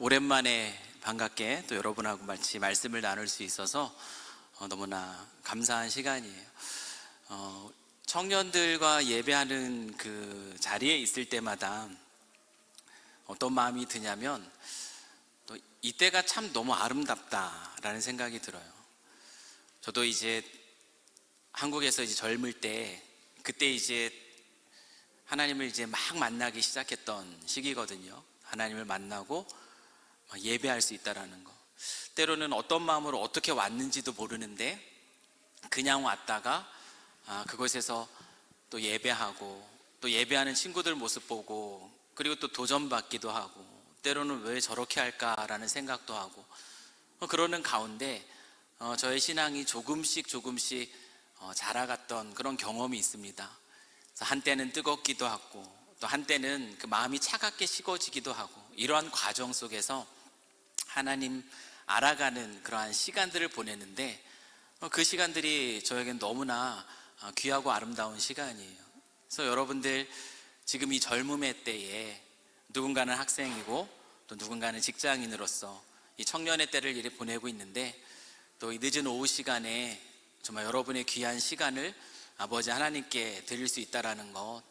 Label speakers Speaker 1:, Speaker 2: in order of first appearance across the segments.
Speaker 1: 오랜만에 반갑게 또 여러분하고 같이 말씀을 나눌 수 있어서 너무나 감사한 시간이에요. 청년들과 예배하는 그 자리에 있을 때마다 어떤 마음이 드냐면 또 이때가 참 너무 아름답다라는 생각이 들어요. 저도 이제 한국에서 이제 젊을 때 그때 이제 하나님을 이제 막 만나기 시작했던 시기거든요. 하나님을 만나고 예배할 수 있다라는 거. 때로는 어떤 마음으로 어떻게 왔는지도 모르는데 그냥 왔다가 그곳에서 또 예배하고 또 예배하는 친구들 모습 보고 그리고 또 도전받기도 하고 때로는 왜 저렇게 할까라는 생각도 하고 그러는 가운데 저의 신앙이 조금씩 자라갔던 그런 경험이 있습니다. 한때는 뜨겁기도 하고 또 한때는 그 마음이 차갑게 식어지기도 하고 이러한 과정 속에서 하나님 알아가는 그러한 시간들을 보내는데 그 시간들이 저에겐 너무나 귀하고 아름다운 시간이에요. 그래서 여러분들 지금 이 젊음의 때에 누군가는 학생이고 또 누군가는 직장인으로서 이 청년의 때를 이렇게 보내고 있는데 또 이 늦은 오후 시간에 정말 여러분의 귀한 시간을 아버지 하나님께 드릴 수 있다라는 것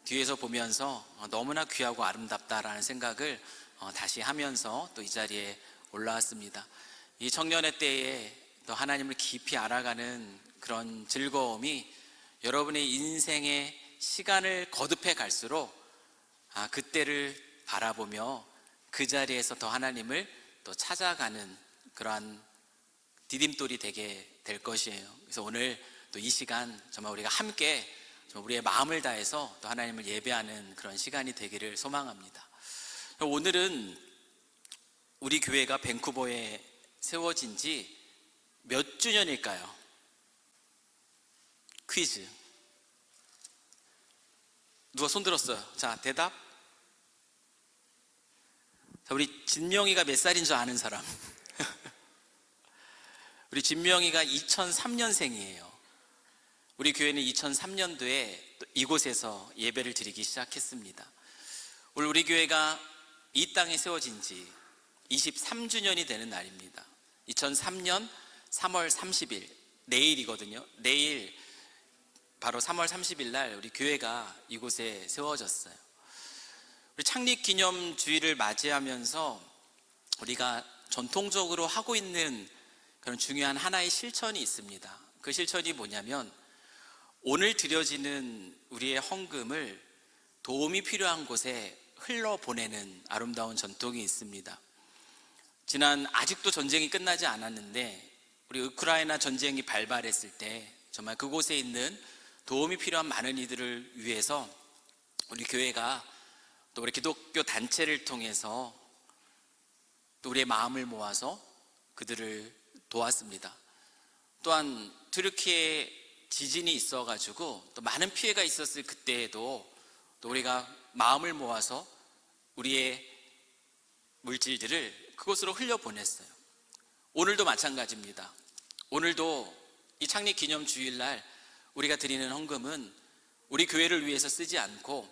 Speaker 1: 뒤에서 보면서 너무나 귀하고 아름답다라는 생각을 다시 하면서 또 이 자리에 올라왔습니다. 이 청년의 때에 또 하나님을 깊이 알아가는 그런 즐거움이 여러분의 인생의 시간을 거듭해 갈수록 그때를 바라보며 그 자리에서 더 하나님을 또 찾아가는 그러한 디딤돌이 되게 될 것이에요. 그래서 오늘 또 이 시간 정말 우리가 함께 우리의 마음을 다해서 또 하나님을 예배하는 그런 시간이 되기를 소망합니다. 오늘은 우리 교회가 밴쿠버에 세워진 지 몇 주년일까요? 퀴즈. 누가 손 들었어요? 자, 대답. 자, 우리 진명이가 몇 살인 줄 아는 사람? 우리 진명이가 2003년생이에요. 우리 교회는 2003년도에 이곳에서 예배를 드리기 시작했습니다. 오늘 우리 교회가 이 땅에 세워진 지 23주년이 되는 날입니다. 2003년 3월 30일 내일이거든요. 내일 바로 3월 30일 날 우리 교회가 이곳에 세워졌어요. 우리 창립기념주일을 맞이하면서 우리가 전통적으로 하고 있는 그런 중요한 하나의 실천이 있습니다. 그 실천이 뭐냐면 오늘 드려지는 우리의 헌금을 도움이 필요한 곳에 흘러보내는 아름다운 전통이 있습니다. 아직도 전쟁이 끝나지 않았는데 우리 우크라이나 전쟁이 발발했을 때 정말 그곳에 있는 도움이 필요한 많은 이들을 위해서 우리 교회가 또 우리 기독교 단체를 통해서 또 우리의 마음을 모아서 그들을 도왔습니다. 또한 튀르키예 지진이 있어가지고 또 많은 피해가 있었을 그때에도 또 우리가 마음을 모아서 우리의 물질들을 그곳으로 흘려보냈어요. 오늘도 마찬가지입니다. 오늘도 이 창립기념주일날 우리가 드리는 헌금은 우리 교회를 위해서 쓰지 않고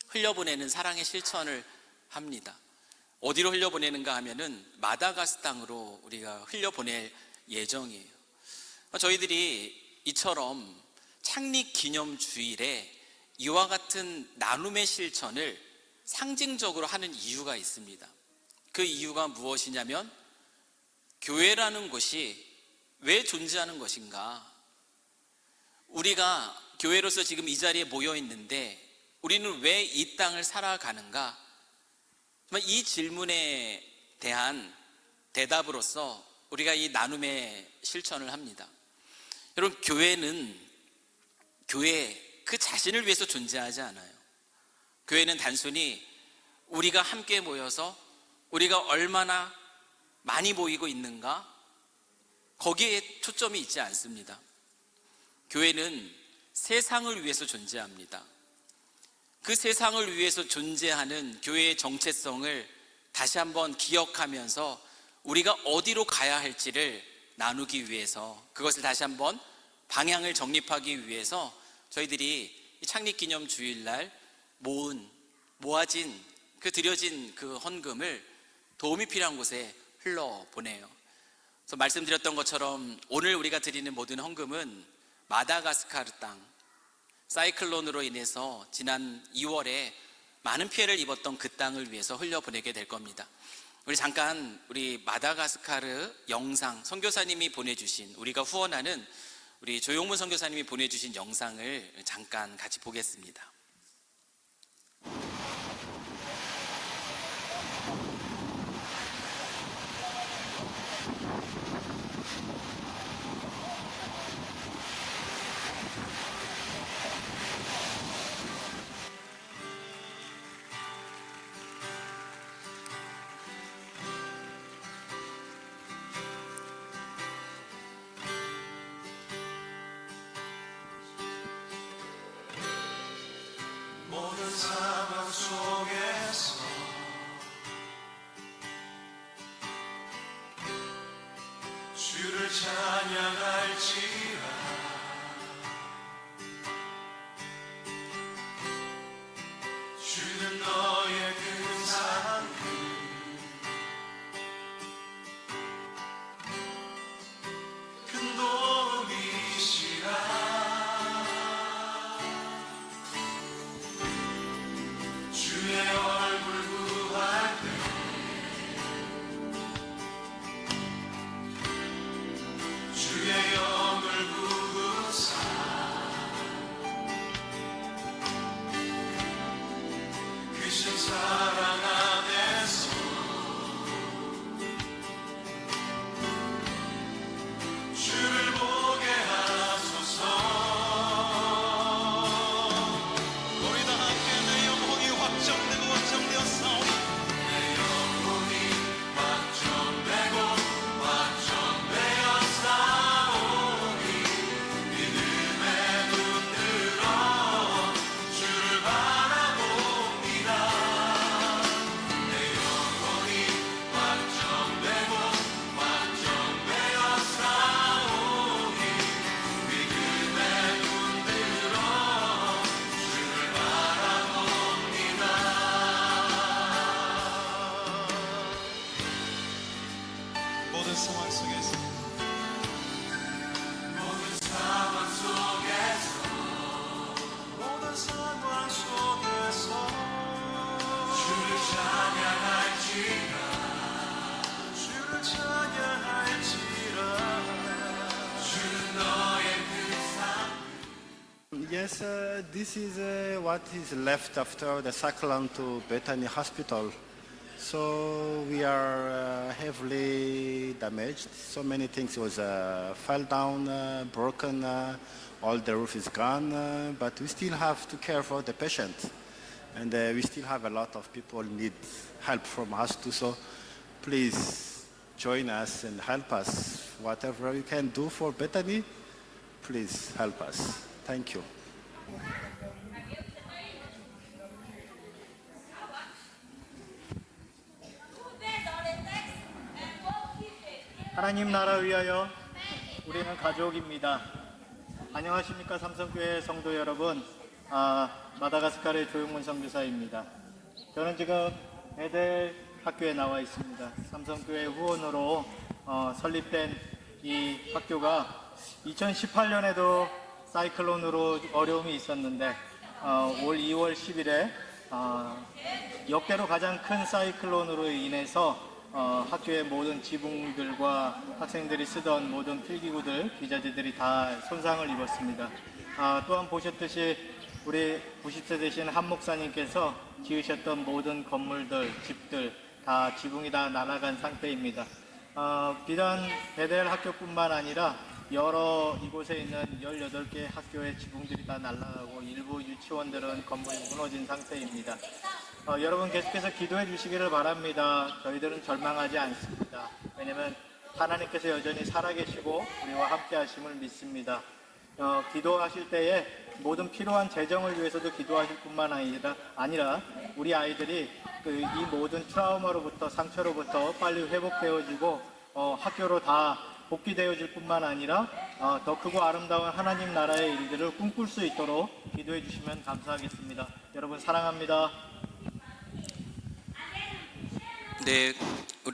Speaker 1: 흘려보내는 사랑의 실천을 합니다. 어디로 흘려보내는가 하면은 마다가스탕으로 우리가 흘려보낼 예정이에요. 저희들이 이처럼 창립기념주일에 이와 같은 나눔의 실천을 상징적으로 하는 이유가 있습니다. 그 이유가 무엇이냐면 교회라는 곳이 왜 존재하는 것인가? 우리가 교회로서 지금 이 자리에 모여 있는데 우리는 왜 이 땅을 살아가는가? 이 질문에 대한 대답으로서 우리가 이 나눔의 실천을 합니다. 여러분, 교회 그 자신을 위해서 존재하지 않아요. 교회는 단순히 우리가 함께 모여서 우리가 얼마나 많이 모이고 있는가 거기에 초점이 있지 않습니다. 교회는 세상을 위해서 존재합니다. 그 세상을 위해서 존재하는 교회의 정체성을 다시 한번 기억하면서 우리가 어디로 가야 할지를 나누기 위해서 그것을 다시 한번 방향을 정립하기 위해서 저희들이 창립기념주일날 모아진 드려진 그 헌금을 도움이 필요한 곳에 흘러보내요. 그래서 말씀드렸던 것처럼 오늘 우리가 드리는 모든 헌금은 마다가스카르 땅 사이클론으로 인해서 지난 2월에 많은 피해를 입었던 그 땅을 위해서 흘려보내게 될 겁니다. 우리 잠깐 우리 마다가스카르 영상 선교사님이 보내주신, 우리가 후원하는 우리 조용문 선교사님이 보내주신 영상을 잠깐 같이 보겠습니다.
Speaker 2: 모든 상황 속에서 주를 찬양할지라. 주는 너의 큰 사랑 큰 도움이시라. 주의 얼굴 구할 때 주의 영을 부으사 크신 사랑 안에서 주를 보게 하소서. 우리 다 함께 내 영혼이 확정되고 확정되었사오니 내 영혼이 확정되고 확정되었사오니 믿음의 눈 들어 주를 바라봅니다. 내 영혼이 확정되고 확정되었사오니 믿음의 눈 들어 주를 바라봅니다. 모든 상황 속에서 모든 상황 속에서 모든 상황 속에서 주를 찬양할지라. 주를 찬양할지라. 주는 너의 그 삶.
Speaker 3: Yes, this is what is left after the cyclone to Bethany Hospital. So we are heavily damaged. So many things was fell down, broken. All the roof is gone, but we still have to care for the patient, and we still have a lot of people need help from us too. So please join us and help us. Whatever you can do for Bethany, please help us. Thank you.
Speaker 4: 하나님 나라 위하여 우리는 가족입니다. 안녕하십니까 삼성교회 성도 여러분. 마다가스카르의 조용문 선교사입니다. 저는 지금 베델 학교에 나와 있습니다. 삼성교회 후원으로 설립된 이 학교가 2018년에도 사이클론으로 어려움이 있었는데 올 2월 10일에 역대로 가장 큰 사이클론으로 인해서 학교의 모든 지붕들과 학생들이 쓰던 모든 필기구들, 기자재들이 다 손상을 입었습니다. 또한 보셨듯이 우리 90세 되신 한 목사님께서 지으셨던 모든 건물들, 집들 다 지붕이 다 날아간 상태입니다. 비단 베델 학교뿐만 아니라 여러 이곳에 있는 18개 학교의 지붕들이 다 날아가고 일부 유치원들은 건물이 무너진 상태입니다. 여러분 계속해서 기도해 주시기를 바랍니다. 저희들은 절망하지 않습니다. 왜냐하면 하나님께서 여전히 살아계시고 우리와 함께 하심을 믿습니다. 기도하실 때에 모든 필요한 재정을 위해서도 기도하실 뿐만 아니라 우리 아이들이 이 모든 트라우마로부터 상처로부터 빨리 회복되어지고 학교로 다 복귀되어질 뿐만 아니라 더 크고 아름다운 하나님 나라의 일들을 꿈꿀 수 있도록 기도해 주시면 감사하겠습니다. 여러분 사랑합니다.
Speaker 1: 네,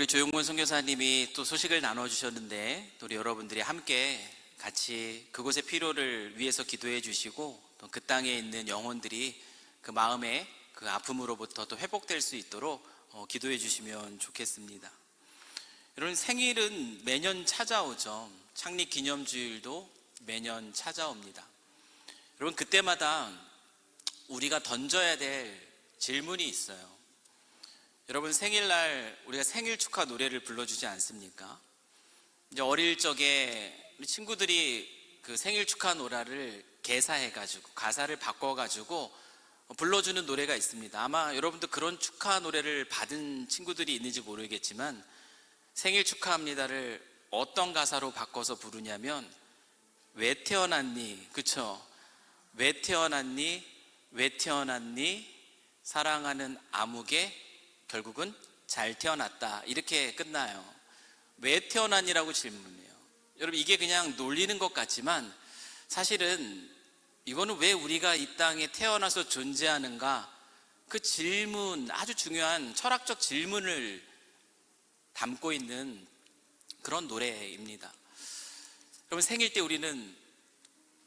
Speaker 1: 우리 조용문 선교사님이 또 소식을 나눠주셨는데 또 우리 여러분들이 함께 같이 그곳의 필요를 위해서 기도해 주시고 또 그 땅에 있는 영혼들이 그 마음의 그 아픔으로부터 또 회복될 수 있도록 기도해 주시면 좋겠습니다. 여러분, 생일은 매년 찾아오죠. 창립 기념주일도 매년 찾아옵니다. 여러분, 그때마다 우리가 던져야 될 질문이 있어요. 여러분, 생일날 우리가 생일 축하 노래를 불러주지 않습니까? 이제 어릴 적에 우리 친구들이 그 생일 축하 노래를 개사해가지고 가사를 바꿔가지고 불러주는 노래가 있습니다. 아마 여러분도 그런 축하 노래를 받은 친구들이 있는지 모르겠지만 생일 축하합니다를 어떤 가사로 바꿔서 부르냐면 왜 태어났니? 그쵸? 왜 태어났니? 왜 태어났니? 사랑하는 아무개 결국은 잘 태어났다, 이렇게 끝나요. 왜 태어났니라고 질문해요. 여러분, 이게 그냥 놀리는 것 같지만 사실은 이거는 왜 우리가 이 땅에 태어나서 존재하는가, 그 질문, 아주 중요한 철학적 질문을 담고 있는 그런 노래입니다. 여러분, 생일 때 우리는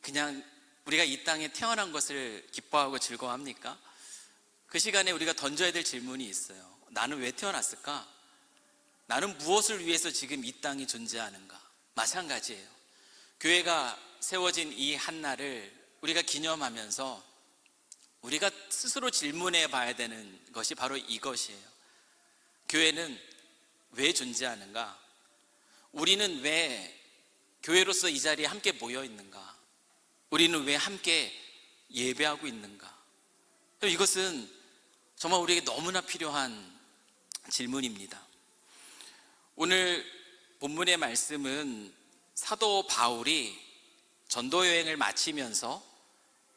Speaker 1: 그냥 우리가 이 땅에 태어난 것을 기뻐하고 즐거워합니까? 그 시간에 우리가 던져야 될 질문이 있어요. 나는 왜 태어났을까? 나는 무엇을 위해서 지금 이 땅이 존재하는가? 마찬가지예요. 교회가 세워진 이 한날을 우리가 기념하면서 우리가 스스로 질문해 봐야 되는 것이 바로 이것이에요. 교회는 왜 존재하는가? 우리는 왜 교회로서 이 자리에 함께 모여 있는가? 우리는 왜 함께 예배하고 있는가? 이것은 정말 우리에게 너무나 필요한 질문입니다. 오늘 본문의 말씀은 사도 바울이 전도 여행을 마치면서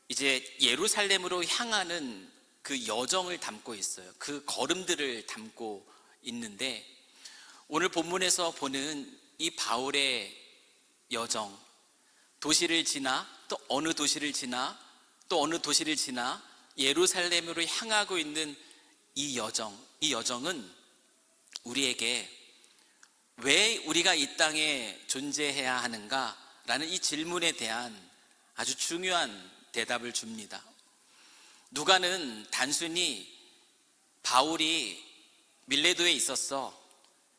Speaker 1: 이제 예루살렘으로 향하는 그 여정을 담고 있어요. 그 걸음들을 담고 있는데 오늘 본문에서 보는 이 바울의 여정, 도시를 지나 또 어느 도시를 지나 또 어느 도시를 지나 예루살렘으로 향하고 있는 이 여정은 우리에게 왜 우리가 이 땅에 존재해야 하는가라는 이 질문에 대한 아주 중요한 대답을 줍니다. 누가는 단순히 바울이 밀레도에 있었어,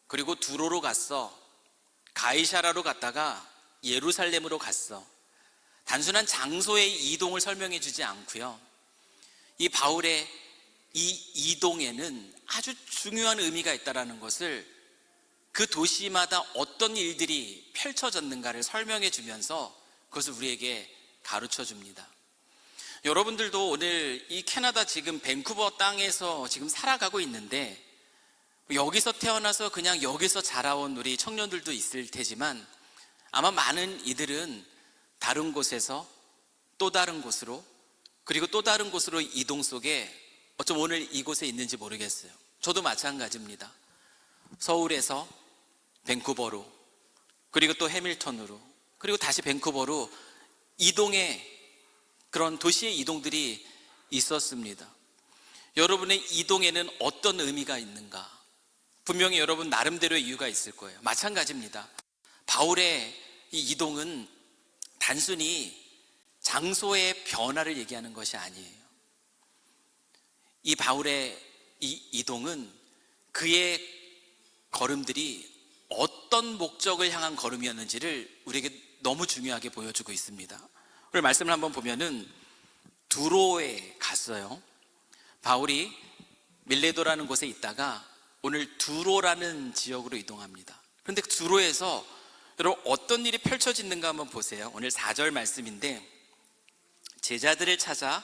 Speaker 1: 그리고 두로로 갔어, 가이사라로 갔다가 예루살렘으로 갔어, 단순한 장소의 이동을 설명해 주지 않고요, 이 바울의 이 이동에는 아주 중요한 의미가 있다는 것을, 그 도시마다 어떤 일들이 펼쳐졌는가를 설명해 주면서 그것을 우리에게 가르쳐 줍니다. 여러분들도 오늘 이 캐나다 지금 밴쿠버 땅에서 지금 살아가고 있는데, 여기서 태어나서 그냥 여기서 자라온 우리 청년들도 있을 테지만 아마 많은 이들은 다른 곳에서 또 다른 곳으로, 그리고 또 다른 곳으로 이동 속에 어쩜 오늘 이곳에 있는지 모르겠어요. 저도 마찬가지입니다. 서울에서 밴쿠버로, 그리고 또 해밀턴으로, 그리고 다시 밴쿠버로 이동의 그런 도시의 이동들이 있었습니다. 여러분의 이동에는 어떤 의미가 있는가? 분명히 여러분 나름대로의 이유가 있을 거예요. 마찬가지입니다. 바울의 이 이동은 단순히 장소의 변화를 얘기하는 것이 아니에요. 이 바울의 이 이동은 그의 걸음들이 어떤 목적을 향한 걸음이었는지를 우리에게 너무 중요하게 보여주고 있습니다. 오늘 말씀을 한번 보면은 두로에 갔어요. 바울이 밀레도라는 곳에 있다가 오늘 두로라는 지역으로 이동합니다. 그런데 두로에서 여러분 어떤 일이 펼쳐지는가 한번 보세요. 오늘 4절 말씀인데, 제자들을 찾아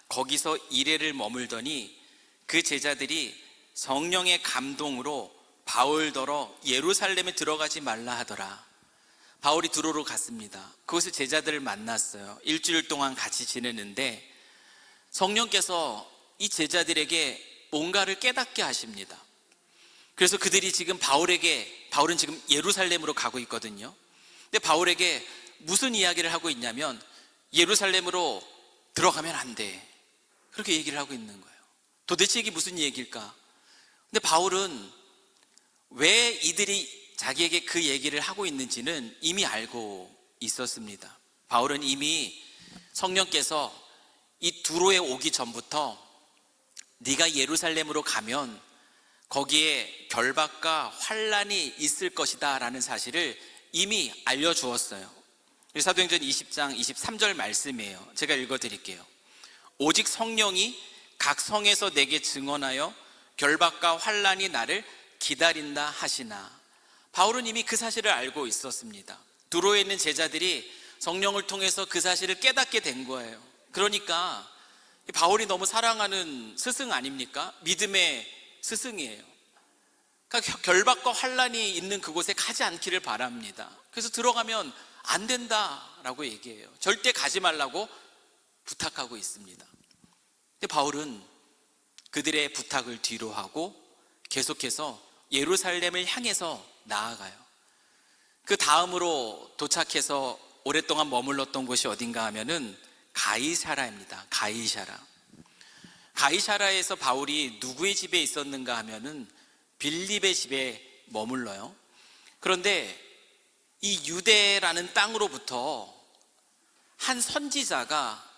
Speaker 1: 거기서 이레를 머물더니 그 제자들이 성령의 감동으로 바울더러 예루살렘에 들어가지 말라 하더라. 바울이 두로로 갔습니다. 그곳에 제자들을 만났어요. 일주일 동안 같이 지내는데 성령께서 이 제자들에게 뭔가를 깨닫게 하십니다. 그래서 그들이 지금 바울은 지금 예루살렘으로 가고 있거든요. 근데 바울에게 무슨 이야기를 하고 있냐면, 예루살렘으로 들어가면 안 돼, 그렇게 얘기를 하고 있는 거예요. 도대체 이게 무슨 얘기일까? 근데 바울은 왜 이들이 자기에게 그 얘기를 하고 있는지는 이미 알고 있었습니다. 바울은 이미 성령께서 이 두로에 오기 전부터 네가 예루살렘으로 가면 거기에 결박과 환란이 있을 것이다 라는 사실을 이미 알려주었어요. 사도행전 20장 23절 말씀이에요. 제가 읽어드릴게요. 오직 성령이 각 성에서 내게 증언하여 결박과 환란이 나를 기다린다 하시나. 바울은 이미 그 사실을 알고 있었습니다. 두로에 있는 제자들이 성령을 통해서 그 사실을 깨닫게 된 거예요. 그러니까 바울이 너무 사랑하는 스승 아닙니까? 믿음의 스승이에요. 그러니까 결박과 환란이 있는 그곳에 가지 않기를 바랍니다. 그래서 들어가면 안 된다라고 얘기해요. 절대 가지 말라고 부탁하고 있습니다. 근데 바울은 그들의 부탁을 뒤로하고 계속해서 예루살렘을 향해서 나아가요. 그 다음으로 도착해서 오랫동안 머물렀던 곳이 어딘가 하면은 가이사라입니다. 가이사라에서 바울이 누구의 집에 있었는가 하면은 빌립의 집에 머물러요. 그런데 이 유대라는 땅으로부터 한 선지자가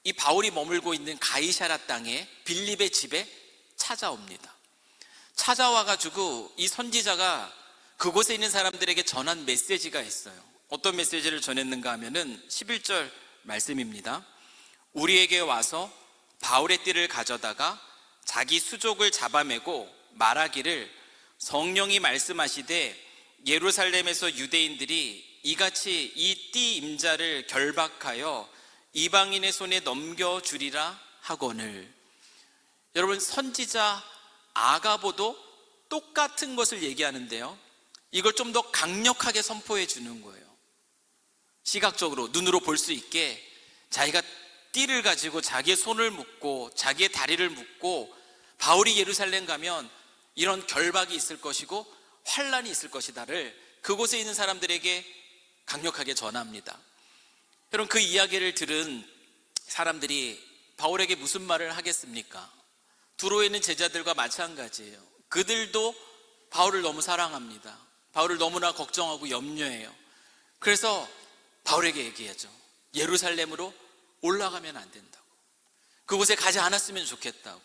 Speaker 1: 이 바울이 머물고 있는 가이사라 땅에 빌립의 집에 찾아옵니다. 찾아와가지고 이 선지자가 그곳에 있는 사람들에게 전한 메시지가 있어요. 어떤 메시지를 전했는가 하면은 11절 말씀입니다. 우리에게 와서 바울의 띠를 가져다가 자기 수족을 잡아매고 말하기를 성령이 말씀하시되 예루살렘에서 유대인들이 이같이 이 띠 임자를 결박하여 이방인의 손에 넘겨주리라 하거늘. 여러분, 선지자 아가보도 똑같은 것을 얘기하는데요, 이걸 좀 더 강력하게 선포해 주는 거예요. 시각적으로 눈으로 볼 수 있게 자기가 띠를 가지고 자기의 손을 묶고 자기의 다리를 묶고 바울이 예루살렘 가면 이런 결박이 있을 것이고 환란이 있을 것이다를 그곳에 있는 사람들에게 강력하게 전합니다. 여러분, 그 이야기를 들은 사람들이 바울에게 무슨 말을 하겠습니까? 두로에 있는 제자들과 마찬가지예요. 그들도 바울을 너무 사랑합니다. 바울을 너무나 걱정하고 염려해요. 그래서 바울에게 얘기하죠. 예루살렘으로 올라가면 안 된다고, 그곳에 가지 않았으면 좋겠다고,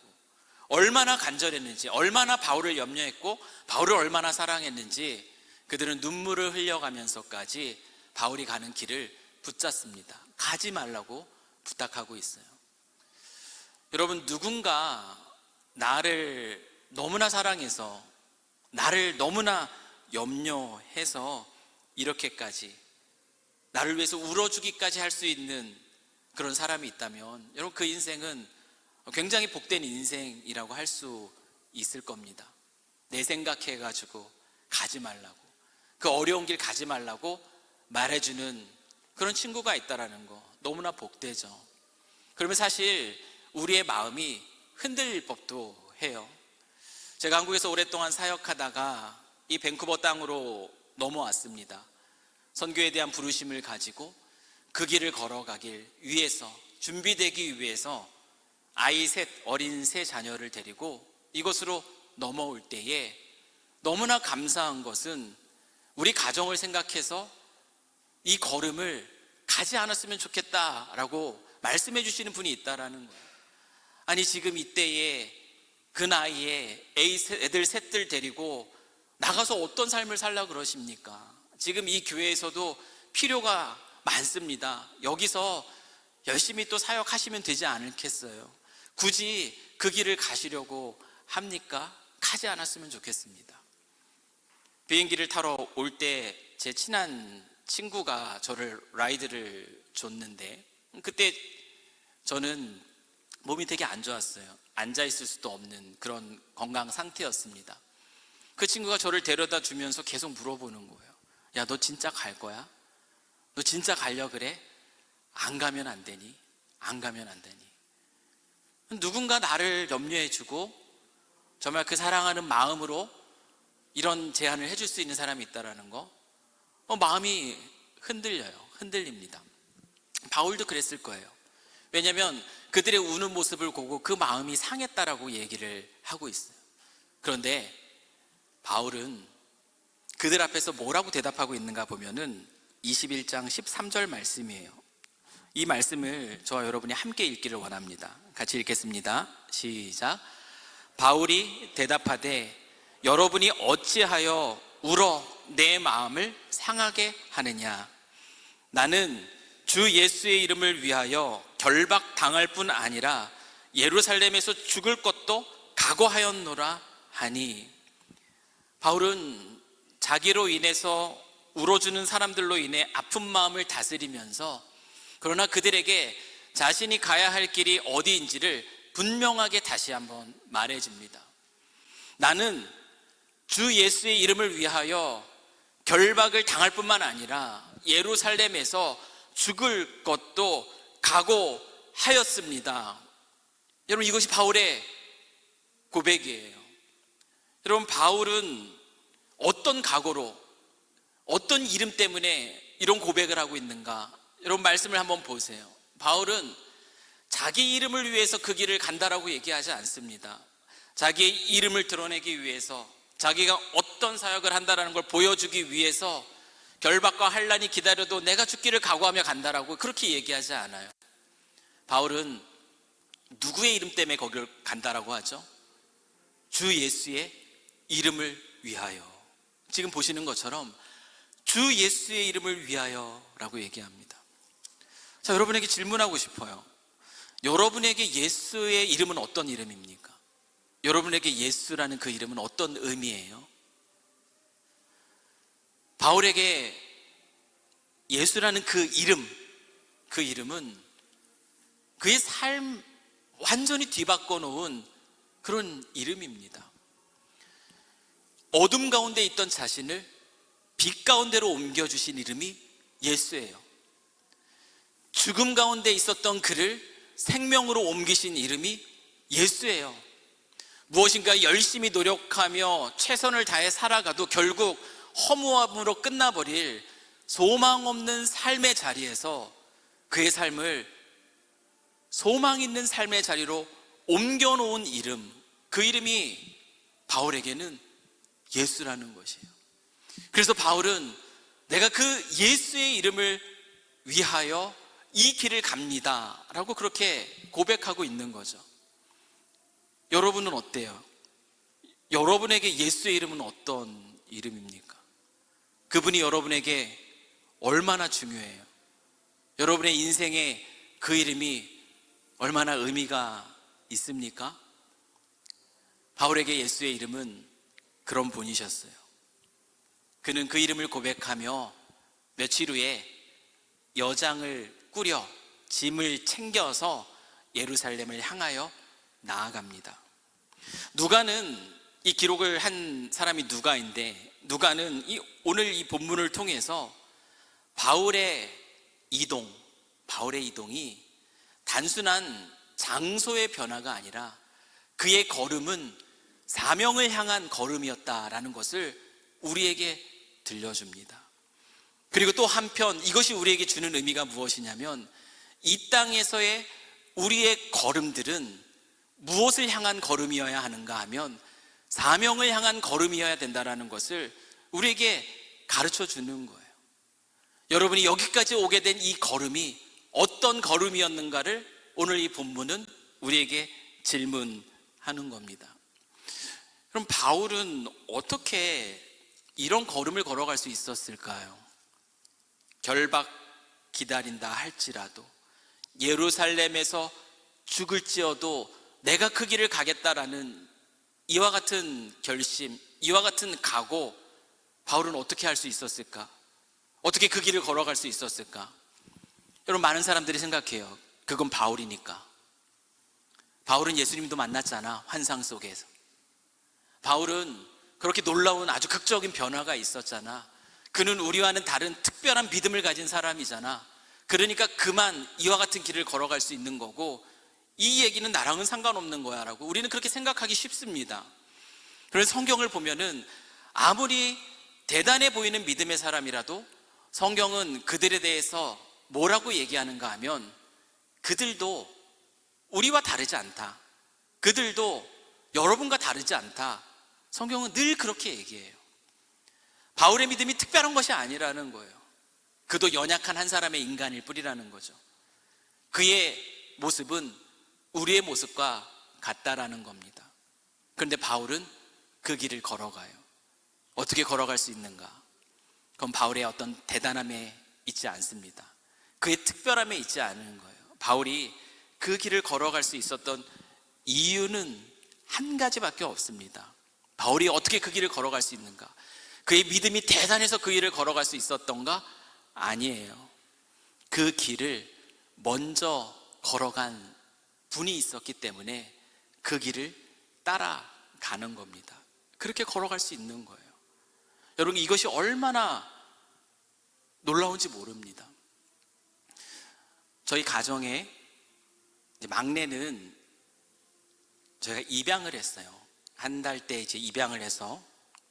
Speaker 1: 얼마나 간절했는지, 얼마나 바울을 염려했고 바울을 얼마나 사랑했는지 그들은 눈물을 흘려가면서까지 바울이 가는 길을 붙잡습니다. 가지 말라고 부탁하고 있어요. 여러분, 누군가 나를 너무나 사랑해서 나를 너무나 염려해서 이렇게까지 나를 위해서 울어주기까지 할 수 있는 그런 사람이 있다면 여러분, 그 인생은 굉장히 복된 인생이라고 할 수 있을 겁니다. 내 생각해가지고 가지 말라고, 그 어려운 길 가지 말라고 말해주는 그런 친구가 있다라는 거 너무나 복되죠. 그러면 사실 우리의 마음이 흔들릴 법도 해요. 제가 한국에서 오랫동안 사역하다가 이 밴쿠버 땅으로 넘어왔습니다. 선교에 대한 부르심을 가지고 그 길을 걸어가길 위해서, 준비되기 위해서 아이 셋, 어린 세 자녀를 데리고 이곳으로 넘어올 때에 너무나 감사한 것은 우리 가정을 생각해서 이 걸음을 가지 않았으면 좋겠다라고 말씀해 주시는 분이 있다라는 거예요. 아니, 지금 이때에 그 나이에 애들 셋들 데리고 나가서 어떤 삶을 살라 그러십니까? 지금 이 교회에서도 필요가 많습니다. 여기서 열심히 또 사역하시면 되지 않겠어요? 굳이 그 길을 가시려고 합니까? 가지 않았으면 좋겠습니다. 비행기를 타러 올 때 제 친한 친구가 저를 라이드를 줬는데 그때 저는 몸이 되게 안 좋았어요. 앉아 있을 수도 없는 그런 건강 상태였습니다. 그 친구가 저를 데려다 주면서 계속 물어보는 거예요. 야, 너 진짜 갈 거야? 너 진짜 가려 그래? 안 가면 안 되니? 안 가면 안 되니? 누군가 나를 염려해주고 정말 그 사랑하는 마음으로 이런 제안을 해줄 수 있는 사람이 있다는 거, 마음이 흔들립니다. 바울도 그랬을 거예요. 왜냐하면 그들의 우는 모습을 보고 그 마음이 상했다라고 얘기를 하고 있어요. 그런데 바울은 그들 앞에서 뭐라고 대답하고 있는가 보면은 21장 13절 말씀이에요. 이 말씀을 저와 여러분이 함께 읽기를 원합니다. 같이 읽겠습니다. 시작. 바울이 대답하되 여러분이 어찌하여 울어 내 마음을 상하게 하느냐. 나는 주 예수의 이름을 위하여 결박당할 뿐 아니라 예루살렘에서 죽을 것도 각오하였노라 하니. 바울은 자기로 인해서 울어주는 사람들로 인해 아픈 마음을 다스리면서, 그러나 그들에게 자신이 가야 할 길이 어디인지를 분명하게 다시 한번 말해줍니다. 나는 주 예수의 이름을 위하여 결박을 당할 뿐만 아니라 예루살렘에서 죽을 것도 각오하였습니다. 여러분, 이것이 바울의 고백이에요. 여러분, 바울은 어떤 각오로, 어떤 이름 때문에 이런 고백을 하고 있는가? 여러분, 말씀을 한번 보세요. 바울은 자기 이름을 위해서 그 길을 간다라고 얘기하지 않습니다. 자기의 이름을 드러내기 위해서, 자기가 어떤 사역을 한다라는 걸 보여주기 위해서 결박과 환난이 기다려도 내가 죽기를 각오하며 간다라고 그렇게 얘기하지 않아요. 바울은 누구의 이름 때문에 거기를 간다라고 하죠? 주 예수의 이름을 위하여. 지금 보시는 것처럼 주 예수의 이름을 위하여라고 얘기합니다. 자, 여러분에게 질문하고 싶어요. 여러분에게 예수의 이름은 어떤 이름입니까? 여러분에게 예수라는 그 이름은 어떤 의미예요? 바울에게 예수라는 그 이름은 그의 삶 완전히 뒤바꿔 놓은 그런 이름입니다. 어둠 가운데 있던 자신을 빛 가운데로 옮겨주신 이름이 예수예요. 죽음 가운데 있었던 그를 생명으로 옮기신 이름이 예수예요. 무엇인가 열심히 노력하며 최선을 다해 살아가도 결국 허무함으로 끝나버릴 소망 없는 삶의 자리에서 그의 삶을 소망 있는 삶의 자리로 옮겨놓은 이름, 그 이름이 바울에게는 예수라는 것이에요. 그래서 바울은 내가 그 예수의 이름을 위하여 이 길을 갑니다 라고 그렇게 고백하고 있는 거죠. 여러분은 어때요? 여러분에게 예수의 이름은 어떤 이름입니까? 그분이 여러분에게 얼마나 중요해요? 여러분의 인생에 그 이름이 얼마나 의미가 있습니까? 바울에게 예수의 이름은 그런 분이셨어요. 그는 그 이름을 고백하며 며칠 후에 여장을 꾸려 짐을 챙겨서 예루살렘을 향하여 나아갑니다. 누가는 이 기록을 한 사람이 누가인데, 누가는 오늘 이 본문을 통해서 바울의 이동이 단순한 장소의 변화가 아니라 그의 걸음은 사명을 향한 걸음이었다라는 것을 우리에게 들려줍니다. 그리고 또 한편 이것이 우리에게 주는 의미가 무엇이냐면, 이 땅에서의 우리의 걸음들은 무엇을 향한 걸음이어야 하는가 하면 사명을 향한 걸음이어야 된다는 것을 우리에게 가르쳐 주는 거예요. 여러분이 여기까지 오게 된 이 걸음이 어떤 걸음이었는가를 오늘 이 본문은 우리에게 질문하는 겁니다. 그럼 바울은 어떻게 이런 걸음을 걸어갈 수 있었을까요? 결박 기다린다 할지라도, 예루살렘에서 죽을지어도 내가 그 길을 가겠다라는 이와 같은 결심, 이와 같은 각오, 바울은 어떻게 할 수 있었을까? 어떻게 그 길을 걸어갈 수 있었을까? 여러분, 많은 사람들이 생각해요. 그건 바울이니까. 바울은 예수님도 만났잖아, 환상 속에서. 바울은 그렇게 놀라운 아주 극적인 변화가 있었잖아. 그는 우리와는 다른 특별한 믿음을 가진 사람이잖아. 그러니까 그만 이와 같은 길을 걸어갈 수 있는 거고, 이 얘기는 나랑은 상관없는 거야 라고 우리는 그렇게 생각하기 쉽습니다. 그래서 성경을 보면은 아무리 대단해 보이는 믿음의 사람이라도 성경은 그들에 대해서 뭐라고 얘기하는가 하면, 그들도 우리와 다르지 않다, 그들도 여러분과 다르지 않다, 성경은 늘 그렇게 얘기해요. 바울의 믿음이 특별한 것이 아니라는 거예요. 그도 연약한 한 사람의 인간일 뿐이라는 거죠. 그의 모습은 우리의 모습과 같다라는 겁니다. 그런데 바울은 그 길을 걸어가요. 어떻게 걸어갈 수 있는가? 그건 바울의 어떤 대단함에 있지 않습니다. 그의 특별함에 있지 않은 거예요. 바울이 그 길을 걸어갈 수 있었던 이유는 한 가지밖에 없습니다. 바울이 어떻게 그 길을 걸어갈 수 있는가? 그의 믿음이 대단해서 그 길을 걸어갈 수 있었던가? 아니에요. 그 길을 먼저 걸어간 분이 있었기 때문에 그 길을 따라가는 겁니다. 그렇게 걸어갈 수 있는 거예요. 여러분, 이것이 얼마나 놀라운지 모릅니다. 저희 가정에 막내는 저희가 입양을 했어요. 한 달 때 이제 입양을 해서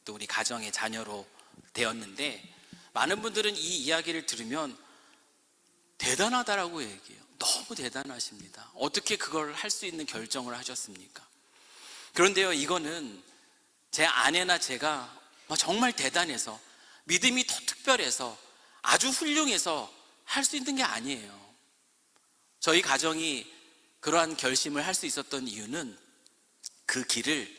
Speaker 1: 또 우리 가정의 자녀로 되었는데, 많은 분들은 이 이야기를 들으면 대단하다라고 얘기해요. 너무 대단하십니다. 어떻게 그걸 할 수 있는 결정을 하셨습니까? 그런데요, 이거는 제 아내나 제가 정말 대단해서, 믿음이 더 특별해서, 아주 훌륭해서 할 수 있는 게 아니에요. 저희 가정이 그러한 결심을 할 수 있었던 이유는 그 길을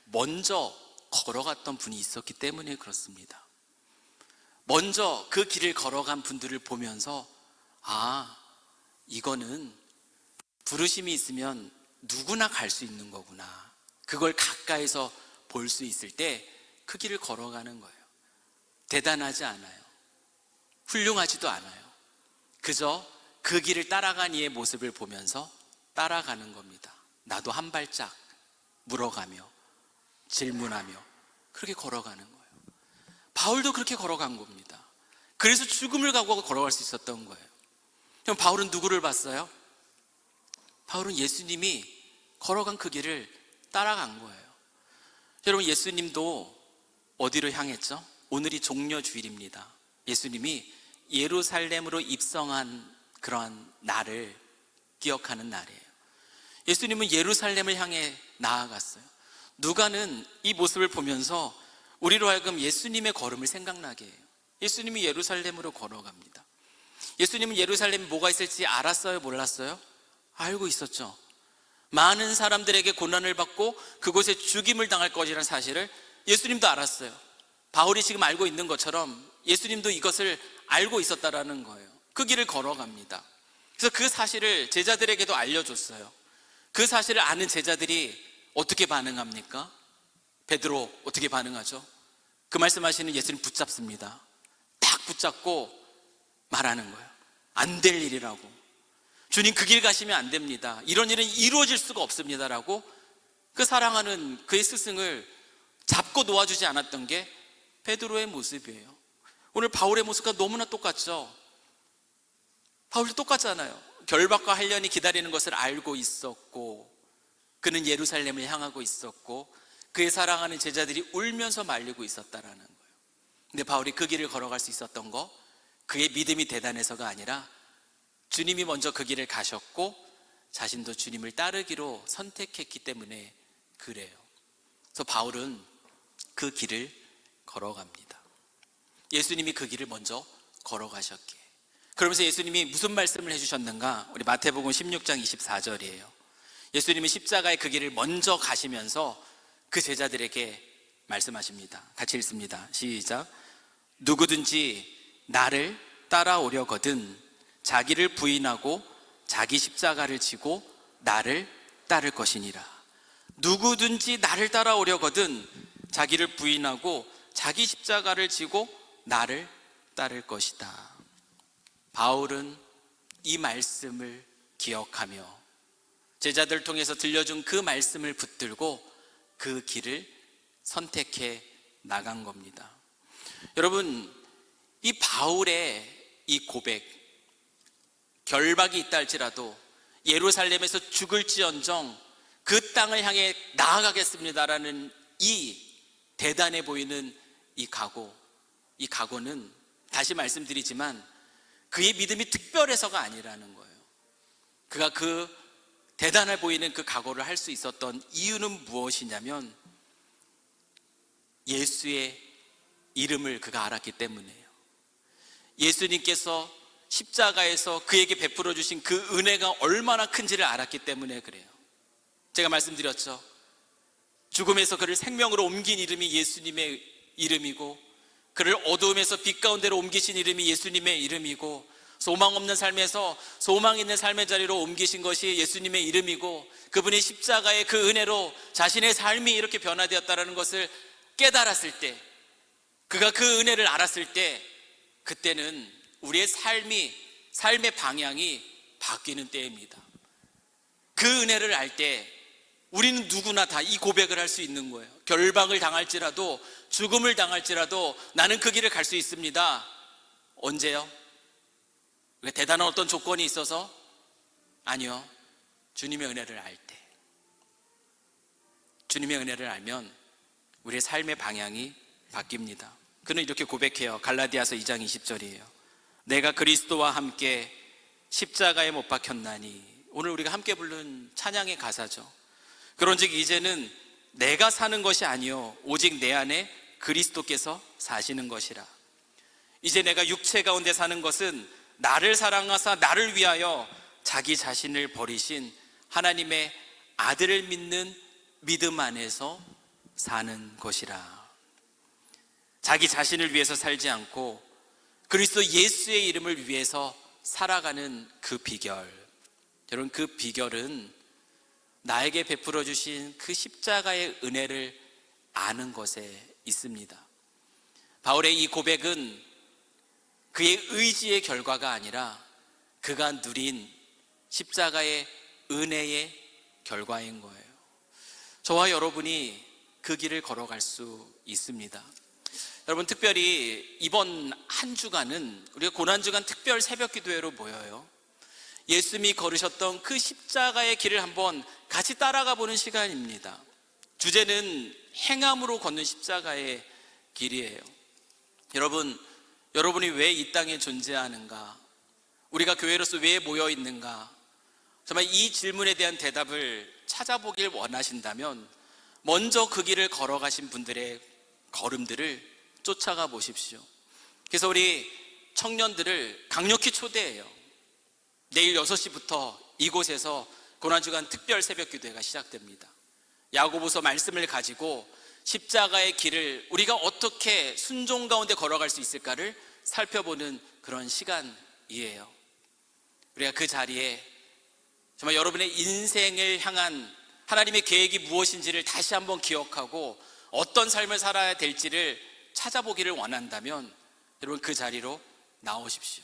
Speaker 1: 먼저 걸어갔던 분이 있었기 때문에 그렇습니다. 먼저 그 길을 걸어간 분들을 보면서, 이거는 부르심이 있으면 누구나 갈 수 있는 거구나, 그걸 가까이서 볼 수 있을 때 그 길을 걸어가는 거예요. 대단하지 않아요. 훌륭하지도 않아요. 그저 그 길을 따라간 이의 모습을 보면서 따라가는 겁니다. 나도 한 발짝 물어가며 질문하며 그렇게 걸어가는 거예요. 바울도 그렇게 걸어간 겁니다. 그래서 죽음을 각오하고 걸어갈 수 있었던 거예요. 그럼 바울은 누구를 봤어요? 바울은 예수님이 걸어간 그 길을 따라간 거예요. 여러분, 예수님도 어디로 향했죠? 오늘이 종려주일입니다. 예수님이 예루살렘으로 입성한 그러한 날을 기억하는 날이에요. 예수님은 예루살렘을 향해 나아갔어요. 누가는 이 모습을 보면서 우리로 하여금 예수님의 걸음을 생각나게 해요. 예수님이 예루살렘으로 걸어갑니다. 예수님은 예루살렘에 뭐가 있을지 알았어요? 몰랐어요? 알고 있었죠. 많은 사람들에게 고난을 받고 그곳에 죽임을 당할 것이라는 사실을 예수님도 알았어요. 바울이 지금 알고 있는 것처럼 예수님도 이것을 알고 있었다라는 거예요. 그 길을 걸어갑니다. 그래서 그 사실을 제자들에게도 알려줬어요. 그 사실을 아는 제자들이 어떻게 반응합니까? 베드로 어떻게 반응하죠? 그 말씀하시는 예수님 붙잡습니다. 딱 붙잡고 말하는 거예요. 안 될 일이라고. 주님, 그 길 가시면 안 됩니다. 이런 일은 이루어질 수가 없습니다라고 그 사랑하는 그의 스승을 잡고 놓아주지 않았던 게 베드로의 모습이에요. 오늘 바울의 모습과 너무나 똑같죠? 바울도 똑같잖아요. 결박과 한련이 기다리는 것을 알고 있었고, 그는 예루살렘을 향하고 있었고, 그의 사랑하는 제자들이 울면서 말리고 있었다라는 거예요. 근데 바울이 그 길을 걸어갈 수 있었던 거, 그의 믿음이 대단해서가 아니라 주님이 먼저 그 길을 가셨고 자신도 주님을 따르기로 선택했기 때문에 그래요. 그래서 바울은 그 길을 걸어갑니다. 예수님이 그 길을 먼저 걸어가셨기에. 그러면서 예수님이 무슨 말씀을 해주셨는가? 우리 마태복음 16장 24절이에요. 예수님이 십자가의 그 길을 먼저 가시면서 그 제자들에게 말씀하십니다. 같이 읽습니다. 시작. 누구든지 나를 따라오려거든 자기를 부인하고 자기 십자가를 지고 나를 따를 것이니라. 누구든지 나를 따라오려거든 자기를 부인하고 자기 십자가를 지고 나를 따를 것이다. 바울은 이 말씀을 기억하며 제자들 통해서 들려준 그 말씀을 붙들고 그 길을 선택해 나간 겁니다. 여러분, 이 바울의 이 고백, 결박이 있다 할지라도 예루살렘에서 죽을지언정 그 땅을 향해 나아가겠습니다라는 이 대단해 보이는 이 각오는 다시 말씀드리지만 그의 믿음이 특별해서가 아니라는 거예요. 그가 그 대단해 보이는 그 각오를 할 수 있었던 이유는 무엇이냐면 예수의 이름을 그가 알았기 때문이에요. 예수님께서 십자가에서 그에게 베풀어 주신 그 은혜가 얼마나 큰지를 알았기 때문에 그래요. 제가 말씀드렸죠. 죽음에서 그를 생명으로 옮긴 이름이 예수님의 이름이고, 그를 어두움에서 빛 가운데로 옮기신 이름이 예수님의 이름이고, 소망 없는 삶에서 소망 있는 삶의 자리로 옮기신 것이 예수님의 이름이고, 그분이 십자가의 그 은혜로 자신의 삶이 이렇게 변화되었다는 것을 깨달았을 때, 그가 그 은혜를 알았을 때, 그때는 우리의 삶의 방향이 바뀌는 때입니다. 그 은혜를 알 때 우리는 누구나 다 이 고백을 할 수 있는 거예요. 결박을 당할지라도, 죽음을 당할지라도 나는 그 길을 갈 수 있습니다. 언제요? 대단한 어떤 조건이 있어서? 아니요. 주님의 은혜를 알 때. 주님의 은혜를 알면 우리의 삶의 방향이 바뀝니다. 그는 이렇게 고백해요. 갈라디아서 2장 20절이에요. 내가 그리스도와 함께 십자가에 못 박혔나니. 오늘 우리가 함께 부른 찬양의 가사죠. 그런즉 이제는 내가 사는 것이 아니요 오직 내 안에 그리스도께서 사시는 것이라. 이제 내가 육체 가운데 사는 것은 나를 사랑하사 나를 위하여 자기 자신을 버리신 하나님의 아들을 믿는 믿음 안에서 사는 것이라. 자기 자신을 위해서 살지 않고 그리스도 예수의 이름을 위해서 살아가는 그 비결, 여러분, 그 비결은 나에게 베풀어 주신 그 십자가의 은혜를 아는 것에 있습니다. 바울의 이 고백은 그의 의지의 결과가 아니라 그가 누린 십자가의 은혜의 결과인 거예요. 저와 여러분이 그 길을 걸어갈 수 있습니다. 여러분, 특별히 이번 한 주간은 우리가 고난주간 특별 새벽 기도회로 모여요. 예수님이 걸으셨던 그 십자가의 길을 한번 같이 따라가 보는 시간입니다. 주제는 행함으로 걷는 십자가의 길이에요. 여러분이 왜 이 땅에 존재하는가? 우리가 교회로서 왜 모여 있는가? 정말 이 질문에 대한 대답을 찾아보길 원하신다면 먼저 그 길을 걸어가신 분들의 걸음들을 쫓아가 보십시오. 그래서 우리 청년들을 강력히 초대해요. 내일 6시부터 이곳에서 고난주간 특별 새벽 기도회가 시작됩니다. 야고보서 말씀을 가지고 십자가의 길을 우리가 어떻게 순종 가운데 걸어갈 수 있을까를 살펴보는 그런 시간이에요. 우리가 그 자리에 정말 여러분의 인생을 향한 하나님의 계획이 무엇인지를 다시 한번 기억하고 어떤 삶을 살아야 될지를 찾아보기를 원한다면 여러분 그 자리로 나오십시오.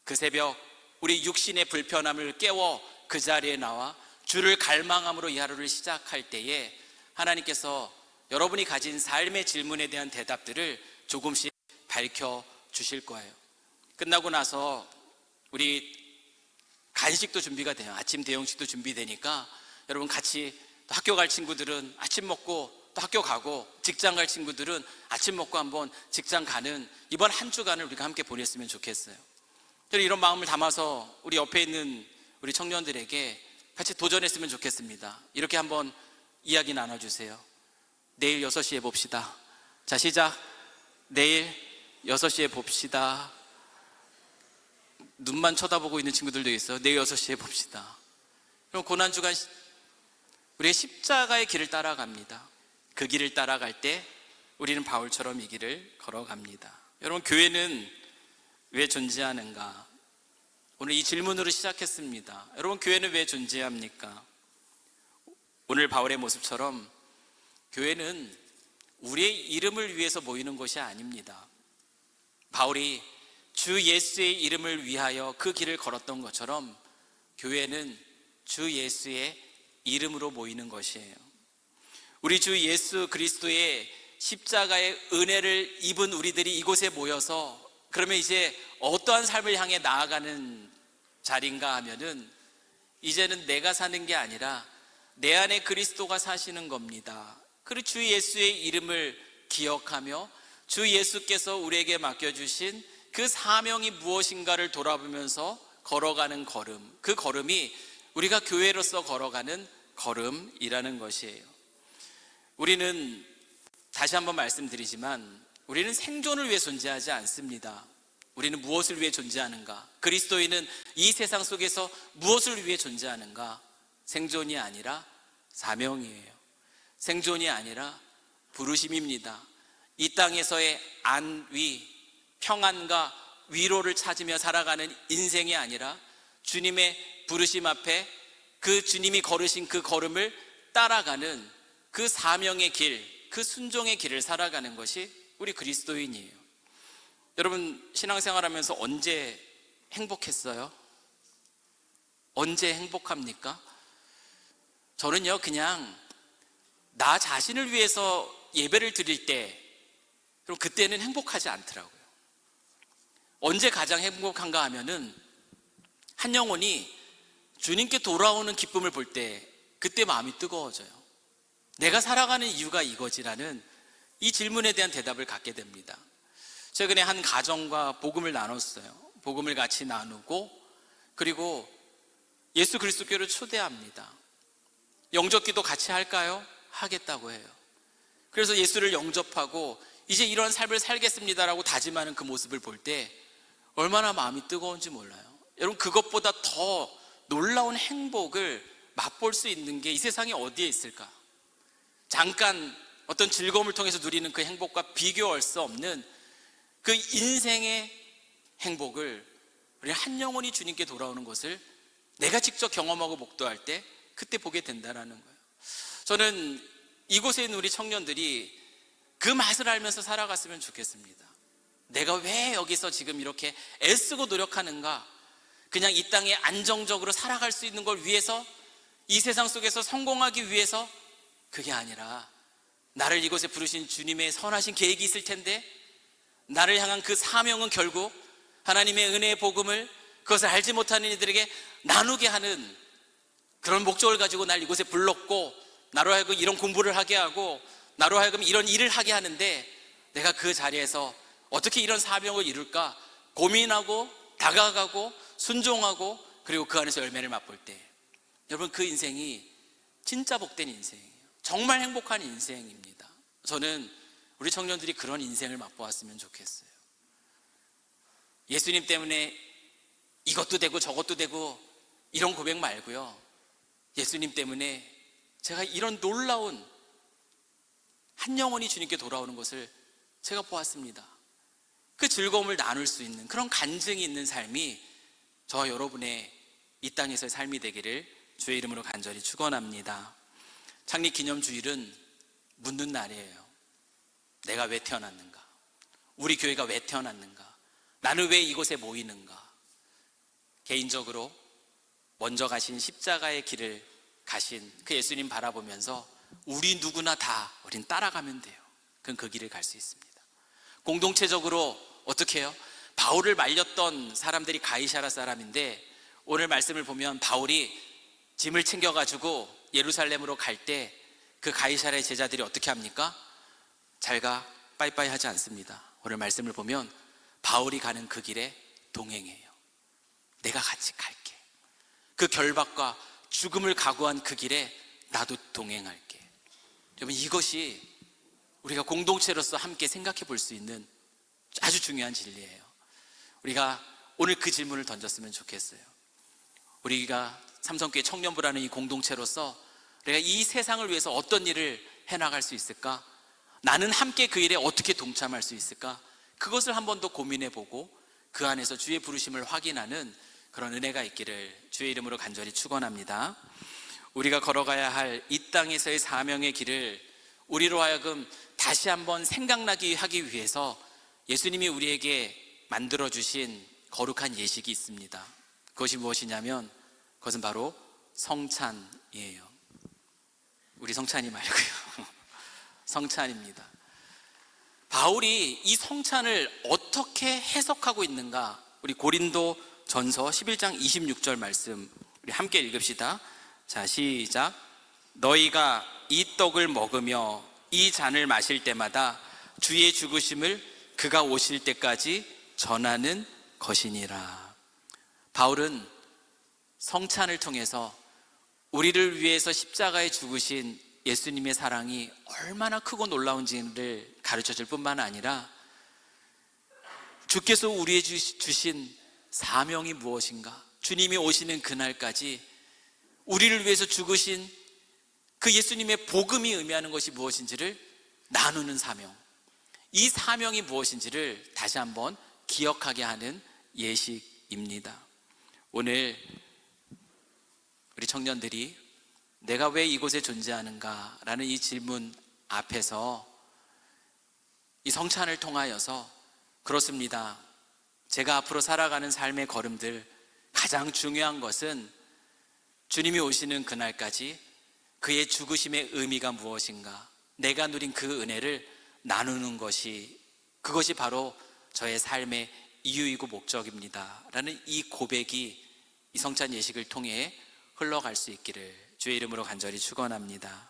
Speaker 1: 그 새벽 우리 육신의 불편함을 깨워 그 자리에 나와 주를 갈망함으로 이 하루를 시작할 때에 하나님께서 여러분이 가진 삶의 질문에 대한 대답들을 조금씩 밝혀주실 거예요. 끝나고 나서 우리 간식도 준비가 돼요. 아침 대용식도 준비되니까 여러분 같이 또 학교 갈 친구들은 아침 먹고 또 학교 가고, 직장 갈 친구들은 아침 먹고 한번 직장 가는 이번 한 주간을 우리가 함께 보냈으면 좋겠어요. 이런 마음을 담아서 우리 옆에 있는 우리 청년들에게 같이 도전했으면 좋겠습니다. 이렇게 한번 이야기 나눠주세요. 내일 6시에 봅시다. 자, 시작. 내일 6시에 봅시다. 눈만 쳐다보고 있는 친구들도 있어요. 내일 6시에 봅시다. 그럼 고난주간 우리의 십자가의 길을 따라갑니다. 그 길을 따라갈 때 우리는 바울처럼 이 길을 걸어갑니다. 여러분, 교회는 왜 존재하는가? 오늘 이 질문으로 시작했습니다. 여러분, 교회는 왜 존재합니까? 오늘 바울의 모습처럼 교회는 우리의 이름을 위해서 모이는 것이 아닙니다. 바울이 주 예수의 이름을 위하여 그 길을 걸었던 것처럼 교회는 주 예수의 이름으로 모이는 것이에요. 우리 주 예수 그리스도의 십자가의 은혜를 입은 우리들이 이곳에 모여서 그러면 이제 어떠한 삶을 향해 나아가는 자리인가 하면은 이제는 내가 사는 게 아니라 내 안에 그리스도가 사시는 겁니다. 그리고 주 예수의 이름을 기억하며 주 예수께서 우리에게 맡겨주신 그 사명이 무엇인가를 돌아보면서 걸어가는 걸음, 그 걸음이 우리가 교회로서 걸어가는 걸음이라는 것이에요. 우리는 다시 한번 말씀드리지만 우리는 생존을 위해 존재하지 않습니다. 우리는 무엇을 위해 존재하는가? 그리스도인은 이 세상 속에서 무엇을 위해 존재하는가? 생존이 아니라 사명이에요. 생존이 아니라 부르심입니다. 이 땅에서의 안위, 평안과 위로를 찾으며 살아가는 인생이 아니라 주님의 부르심 앞에 그 주님이 걸으신 그 걸음을 따라가는 그 사명의 길, 그 순종의 길을 살아가는 것이 우리 그리스도인이에요. 여러분, 신앙생활하면서 언제 행복했어요? 언제 행복합니까? 저는요, 그냥 나 자신을 위해서 예배를 드릴 때, 그럼 그때는 행복하지 않더라고요. 언제 가장 행복한가 하면은 한 영혼이 주님께 돌아오는 기쁨을 볼 때 그때 마음이 뜨거워져요. 내가 살아가는 이유가 이거지라는 이 질문에 대한 대답을 갖게 됩니다. 최근에 한 가정과 복음을 나눴어요. 복음을 같이 나누고 그리고 예수 그리스도교를 초대합니다. 영접기도 같이 할까요? 하겠다고 해요. 그래서 예수를 영접하고 이제 이런 삶을 살겠습니다라고 다짐하는 그 모습을 볼 때 얼마나 마음이 뜨거운지 몰라요. 여러분, 그것보다 더 놀라운 행복을 맛볼 수 있는 게 이 세상에 어디에 있을까? 잠깐 어떤 즐거움을 통해서 누리는 그 행복과 비교할 수 없는 그 인생의 행복을 우리 한 영혼이 주님께 돌아오는 것을 내가 직접 경험하고 목도할 때 그때 보게 된다는 거예요. 저는 이곳에 있는 우리 청년들이 그 맛을 알면서 살아갔으면 좋겠습니다. 내가 왜 여기서 지금 이렇게 애쓰고 노력하는가? 그냥 이 땅에 안정적으로 살아갈 수 있는 걸 위해서, 이 세상 속에서 성공하기 위해서, 그게 아니라 나를 이곳에 부르신 주님의 선하신 계획이 있을 텐데 나를 향한 그 사명은 결국 하나님의 은혜의 복음을 그것을 알지 못하는 이들에게 나누게 하는 그런 목적을 가지고 날 이곳에 불렀고, 나로 하여금 이런 공부를 하게 하고 나로 하여금 이런 일을 하게 하는데 내가 그 자리에서 어떻게 이런 사명을 이룰까 고민하고 다가가고 순종하고 그리고 그 안에서 열매를 맛볼 때, 여러분, 그 인생이 진짜 복된 인생이에요. 정말 행복한 인생입니다. 저는 우리 청년들이 그런 인생을 맛보았으면 좋겠어요. 예수님 때문에 이것도 되고 저것도 되고 이런 고백 말고요, 예수님 때문에 제가 이런 놀라운 한 영혼이 주님께 돌아오는 것을 제가 보았습니다. 그 즐거움을 나눌 수 있는 그런 간증이 있는 삶이 저와 여러분의 이 땅에서의 삶이 되기를 주의 이름으로 간절히 축원합니다. 창립기념주일은 묻는 날이에요. 내가 왜 태어났는가? 우리 교회가 왜 태어났는가? 나는 왜 이곳에 모이는가? 개인적으로 먼저 가신 십자가의 길을 가신 그 예수님 바라보면서 우리 누구나 다 우린 따라가면 돼요. 그럼 그 길을 갈 수 있습니다. 공동체적으로 어떻게 해요? 바울을 말렸던 사람들이 가이사라 사람인데 오늘 말씀을 보면 바울이 짐을 챙겨가지고 예루살렘으로 갈 때 그 가이사라의 제자들이 어떻게 합니까? 잘가 빠이빠이 하지 않습니다. 오늘 말씀을 보면 바울이 가는 그 길에 동행해요. 내가 같이 갈게. 그 결박과 죽음을 각오한 그 길에 나도 동행할게. 여러분, 이것이 우리가 공동체로서 함께 생각해 볼 수 있는 아주 중요한 진리예요. 우리가 오늘 그 질문을 던졌으면 좋겠어요. 우리가 삼성교회 청년부라는 이 공동체로서 우리가 이 세상을 위해서 어떤 일을 해나갈 수 있을까? 나는 함께 그 일에 어떻게 동참할 수 있을까? 그것을 한 번 더 고민해 보고 그 안에서 주의 부르심을 확인하는 그런 은혜가 있기를 주의 이름으로 간절히 축원합니다. 우리가 걸어가야 할 이 땅에서의 사명의 길을 우리로 하여금 다시 한번 생각나게 하기 위해서 예수님이 우리에게 만들어주신 거룩한 예식이 있습니다. 그것이 무엇이냐면 그것은 바로 성찬이에요. 우리 성찬이 말고요. 성찬입니다. 바울이 이 성찬을 어떻게 해석하고 있는가? 우리 고린도 전서 11장 26절 말씀 우리 함께 읽읍시다. 자, 시작. 너희가 이 떡을 먹으며 이 잔을 마실 때마다 주의 죽으심을 그가 오실 때까지 전하는 것이니라. 바울은 성찬을 통해서 우리를 위해서 십자가에 죽으신 예수님의 사랑이 얼마나 크고 놀라운지를 가르쳐 줄 뿐만 아니라 주께서 우리에게 주신 사명이 무엇인가, 주님이 오시는 그날까지 우리를 위해서 죽으신 그 예수님의 복음이 의미하는 것이 무엇인지를 나누는 사명, 이 사명이 무엇인지를 다시 한번 기억하게 하는 예식입니다. 오늘 우리 청년들이 내가 왜 이곳에 존재하는가 라는 이 질문 앞에서 이 성찬을 통하여서 그렇습니다, 제가 앞으로 살아가는 삶의 걸음들 가장 중요한 것은 주님이 오시는 그날까지 그의 죽으심의 의미가 무엇인가, 내가 누린 그 은혜를 나누는 것이, 그것이 바로 저의 삶의 이유이고 목적입니다 라는 이 고백이 이 성찬 예식을 통해 흘러갈 수 있기를 주의 이름으로 간절히 축원합니다.